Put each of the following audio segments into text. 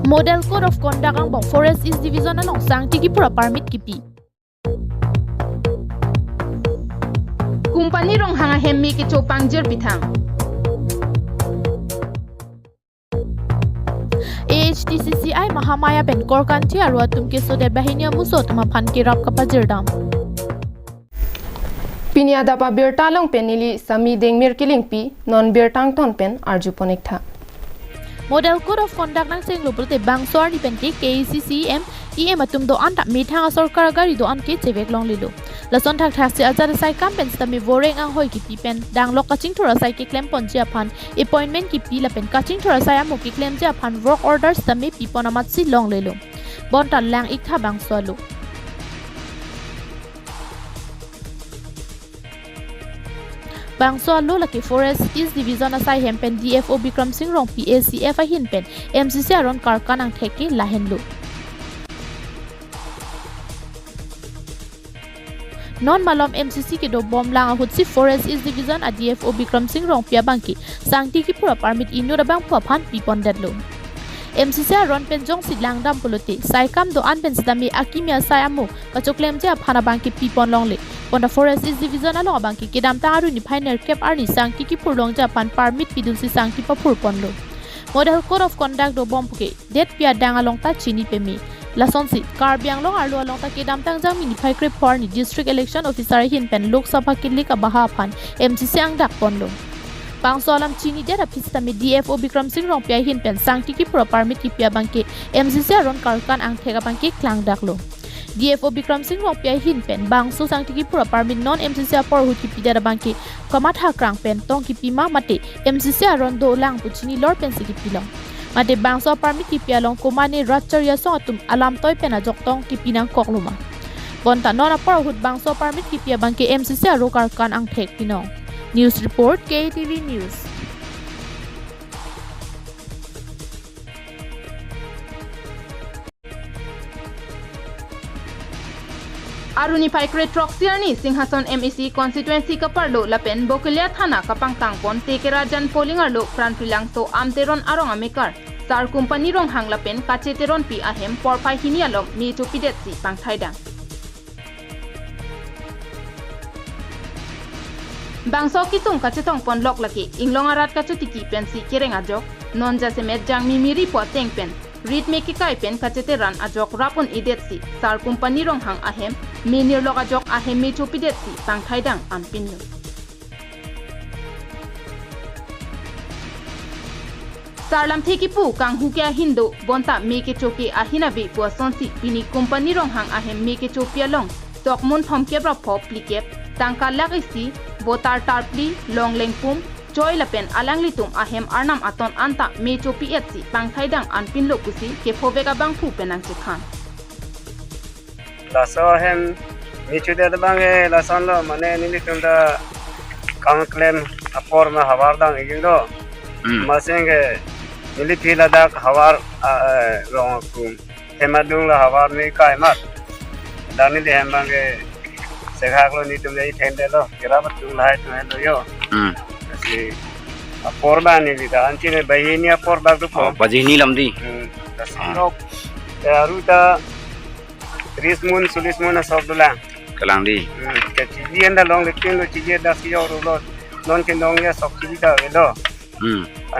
Model Code of Conduct ang bang Forest East Division anong sang tiki pura permit kipi. Kumpani rong hanga hemmi ke chopang jer bithang. AHTCCI Mahamaya Ben Korkanti arwa tumke sodet bahinia muso tumapan kirap kapajirdam. Pinyada pa birtalong penili sami deng mirkiling pi non birtang ton pen arju ponekta. Model Code of Conduct nang sing lubute bangsor ni penti KCCM EM atum do anta mithang sarkar gari do an ke chevek long lilo. Lason thak thak se ajar sai campaign stami voreng ang hoi ki pen dang lok kaching thora sai ki claim pon ja phan appointment ki pi la pen kaching thora sai amu ki claim ja phan work orders stami pi pon amat si long lilo. Bon tan lang ik tha bangsor lu. Bangso lo laki Forest East Division asai hempen DFO Bikram Singh rong PACF a hinpen MCC aron karkan ang theki lahen lo. Non malom MCC ke do bom lang a hutsi Forest East Division a DFO Bikram Singh rong pia bangki sangti ki pura permit ino da bang phan pipon dadlo. MCC aron pen jong sidlang dam puluti sai kam do an pen sidami akimia sai amu kachoklem je phana bangki pipon long le. Ponda Forest East Division along bangki kedam ta aru ni final cap arni sangki ki purlong japan permit pidulsi sangki pa pur ponlo. Model Code of Conduct do bom puke det pia dang along ta chini pemi. Lason si karbiang long arlo along ta kedam tang jang mini phai krep for ni district election officer hin pen lok sabha kili ka baha phan MCC ang dak ponlo. Pangsolam chini dera pista me DFO Bikram Singh rong pia hin pen sangki ki pura permit ki pia bangki MCC aron karkan ang thega bangki klang daklo. DFO Bikram Singh rong pia hin pen bang so sang tiki pura permit non MCC por hu ki pidara bangki kamat ha krang pen tong ki pima mate MCC aron do lang puchini lor pen sigi pilong mate bang so permit ki pia long komani ratcharia so atum alam toy pen ajok tong ki pinang kokluma bonta non por hut bang so permit ki pia bangki MCC aro karkan ang thek pinong. News report KTV News. Aruni Paikre Troxiani Singhason MEC constituency kaparlo lapen Bokelia Thana kapangtang pon tekerajan polling arlo pranpilang so amteron arong amekar sar company rong hang lapen kacheteron pi ahem porpai hinialom mi chupidet si pangthaidang bangso kisung kachetong pon lok laki inglong arat kachutiki pen si kereng ajok non jasemet jang mimiri po tengpen read me ki kai pen kachete ran ajok rapon idet si sar company rong hang ahem minir lok ajok ahem mi chupidet si pangthaidang ampinlo sarlam theki pu kang hukya hindo bonta me ke choki ahina bi po sonsi pini company rong hang ahem me ke chopia long tokmun phomke bra phop likep tangka lagisi botar tarpli long lengpum joy lapen alangli tum ahem arnam aton anta me chopi etsi pangthaidang anpin lo kusi ke phobega bang pu penang chikhan la so hem me chude da bange la son lo mane nili tum da kam claim apor ma hawar dang igindo masenge nili thila da hawar rong kum temadung la hawar ni kai mat dani de hem bange sekhaklo ni tum dei thende lo kirabat tum lai tum helo yo si porba ni lida anchine bayini porba tu po bajini lamdi tasino aruta rismun sulismun asabdula kalangdi ke chiji enda long lekin lo chiji da si oro lo non ke long ya sok chiji da velo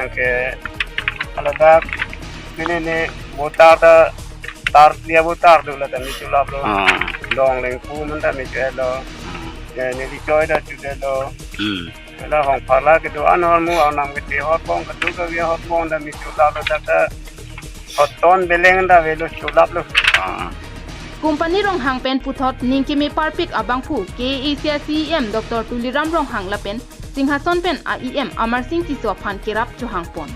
anke alada ne botar da tar dia botar dula da ni chula lo long leng pu man da me chelo ne li choi da chu lo la hong phala ke do anor mu anam ke te hot bong ke du ke ya hot bong da mi chula lo da hot ton beleng da velo chula lo company rong hang pen puthot ningki me parpik abang phu KECM Dr Tuliram rong hang lapen Singhason pen AEM Amar Singh Tiso phan kirap chu hang pon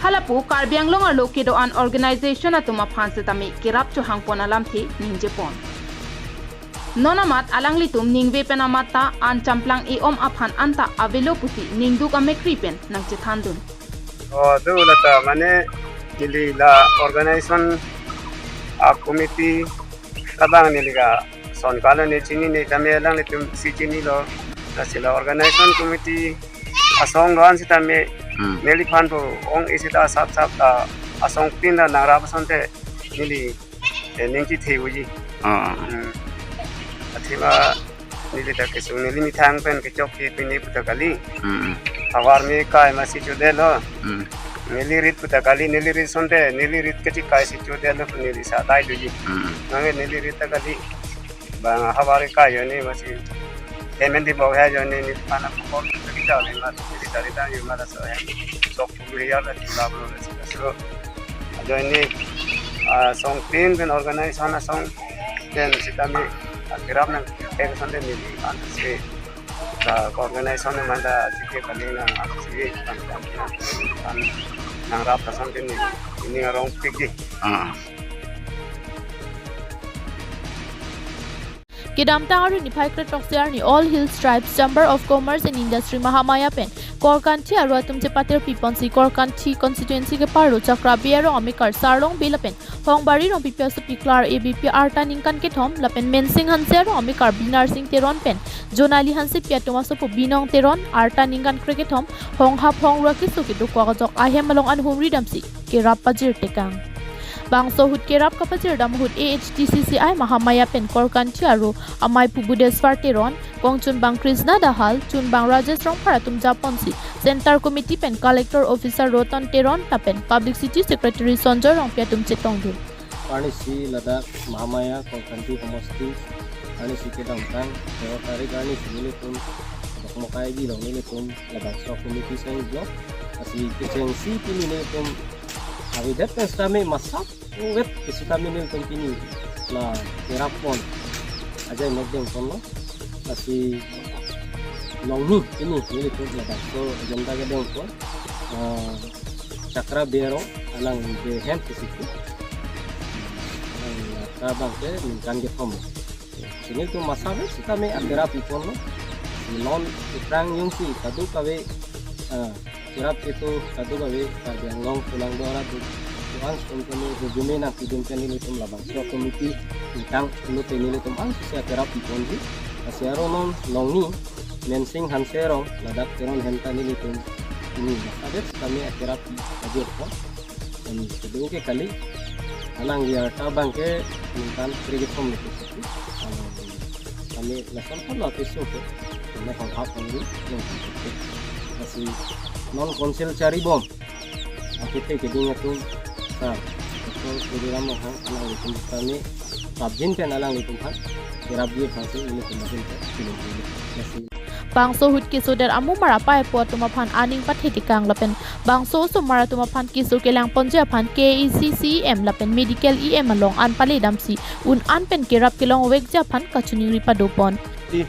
halapu karbiang long arlo ke do an organization atuma phan se tami kirap chu hang pon alam the ningje pon nonamat alangli tum ningve penamata an champlang e om aphan anta avelo pusi ningduk amekri pen nangche thandun do lata mane nili la organization a committee kadang niliga son kala ne chini ne tame lang ne tum si chini lo sila organization committee asong ran si tame neli phan bo ong isita sap sap ta asong pin na nang rap son te nili ningki theuji athima nili ta ke sung nili mithang pen ke chok ki pini putakali awar me kai ma si chude lo nili rit putakali nili rit son te nili rit ke chi kai si chude lo nili sa dai duji nange nili rit ta kali ba hawari kai yo ni ma si payment di bawah aja ni pana pokok kita ni mas di dari tadi mana saya sok kuliah dan juga belum so ada ini song pin dan organisasi song dan kita ni kirap nang kayak sana ni ansi organisasi mana jika kali nang ansi nang rap sana ini orang pergi Kidam Tangaru ni Paikra Toksiar ni All Hills Tribes Chamber of Commerce and Industry Mahamaya pen Korkanti aru atum chepatir piponsi Korkanti constituency ke paru chakra biaro amikar sarlong bilapen hongbari ro bps piklar abp arta ningkan ke thom lapen mensing hansero amikar binar sing teron pen jonali hanse piatoma so binong teron arta ningkan kreke thom honghap hongra ki suki du kwa jok ahem malong an humri damsi ke rapajir tekang Bangso hut kerap kapajir dam hut AHTCCI Mahamaya pen Korkanti aru amai pubudeswar teron kongchun bang Krishna Dahal chun bang Rajesh Rongpharatum Japonsi Center Committee pen Collector Officer Rotan Teron tapen Publicity Secretary Sanjay Rongpiatum Chetongdu Parnisi Ladakh Mahamaya Korkanti Homosti Parnisi Kedamtang Sehotari Garnisi Nilitum Dokmokai Bilong Nilitum Ladakh Stock Committee Saint Block Asi Kecengsi Nilitum Awidat kan kami masak uwet kasi kami nilitum pini na kirapon aja magdeng kono kasi longni ini nilitum Ladakh so agenda gadeng ko Chakra Bero alang dehen kesitu tabang ke mingkan ke komo sini tu masalah si kami akira pipon no non ikrang yung si kadu kawe kirap itu kadu kawe kadyangong tulang dora tu tuang kami hujume na kidum nilitum labang so komiti tentang ulu nilitum ang si akira pipon di asiaro non longni mensing hanserong Ladakh teron henta nilitum ini masalah kami akira ajir ko dan kedua ke kali alang dia tabang ke mintan kredit kom itu kami lakukan pun episode kami kontak ini masih non konsil cari bom kita jadinya tuh nah betul jadi ramah alang itu kami tabjin kan alang itu kan kerabir hasil ini kemarin film ini masih Bangso hut kisu der amu marapai po tumaphan aning pathetikang lapen bangso sumara tumaphan kisu kelang ponja phan KECCM lapen medical EM along an pale damsi un an pen kerap kelong wekja phan kachuni ripadopon di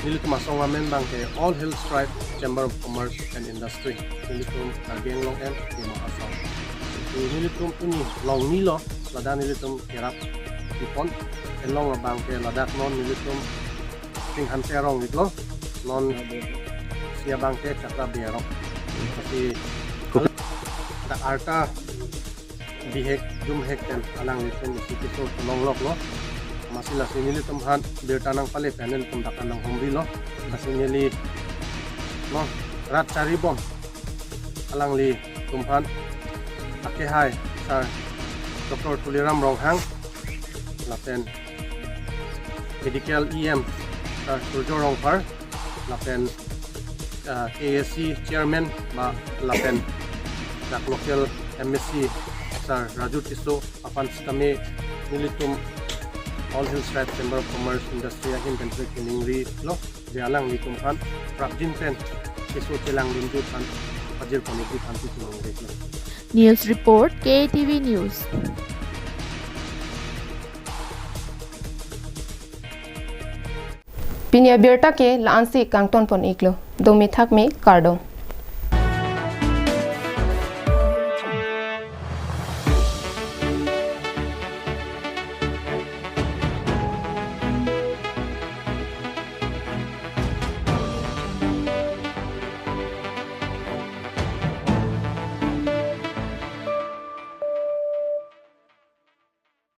nilitum asong amen bang ke All Hills Tribe Chamber of Commerce and Industry nilitum ageng long em di mahasal nilitum ini long nilo lada nilitum kerap ipon elong bang ke Ladakh non nilitum sing hanserong gitu non siya bangke Chakra Bero kasi ada arta bihek jumhek ten alang litum sikiso tulonglok no masila sinili tumhan bertanang pale panel tumdakan ng humri no kasi nili no rat cari bom alang li tumhan akehai sa Dr. Tuliram Ronghang lapen medical EM sa Surjo Rongphar lapen KSC chairman ba lapen dak local MSC sa Raju Tiso apan kami nilitum All Hills Tribe Chamber of Commerce Industry akin bentuk kiningri lo dialang litum kan prapjin pen tiso telang lunjut kan pajir komiti kan kiningri lo News Report KTV News Pinia Berta ke Lansi Kangton pon iklo domi thak me kardom